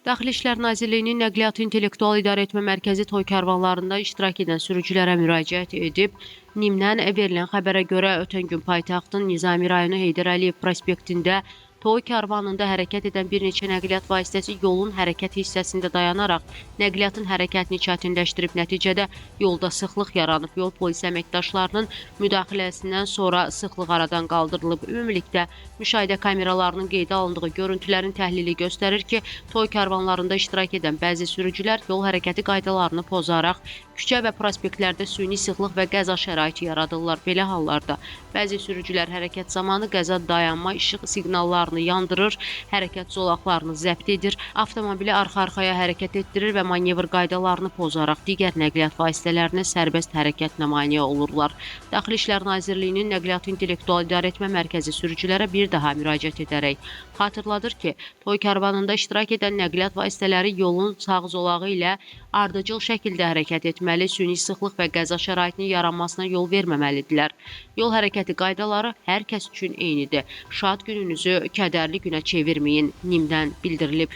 Daxili İşlər Nazirliyinin Nəqliyyat İntellektual İdarəetmə Mərkəzi toy karvanlarında iştirak edən sürücülərə müraciət edib, NİM-dən verilən xəbərə görə ötən gün paytaxtın Nizami rayonu Heydər Əliyev prospektində toy karvanında hərəkət edən bir neçə nəqliyyat vasitəsi yolun hərəkət hissəsində dayanaraq nəqliyyatın hərəkətini çətinləşdirib. Nəticədə yolda sıxlıq yaranıb. Yol polisi əməkdaşlarının müdaxiləsindən sonra sıxlıq aradan qaldırılıb. Ümumilikdə müşahidə kameralarının qeydə alındığı görüntülərin təhlili göstərir ki, toy karvanlarında iştirak edən bəzi sürücülər yol hərəkəti qaydalarını pozaraq küçə və prospektlərdə süni sıxlıq və qəza şəraiti yaradırlar. Belə hallarda bəzi sürücülər hərəkət zamanı qəza dayanma işıq siqnallarını yandırır, hərəkət zolaqlarını zəbt edir, avtomobili arxa-arxaya hərəkət etdirir və manevr qaydalarını pozaraq digər nəqliyyat vasitələrinə sərbəst hərəkətinə mane olurlar. Daxili İşlər Nazirliyinin Nəqliyyat İntellektual İdarəetmə Mərkəzi sürücülərə bir daha müraciət edərək xatırladır ki, toy karvanında iştirak edən nəqliyyat vasitələri yolun sağ zolağı ilə ardıcıl şəkildə hərəkət etməli, süni sıxlıq və qəza şəraitinin yaranmasına yol verməməlidirlər. Yol hərəkəti qaydaları hər kəs üçün eynidir. Şad gününüzü kədərli günə çevirməyin, NİM-dən bildirilib.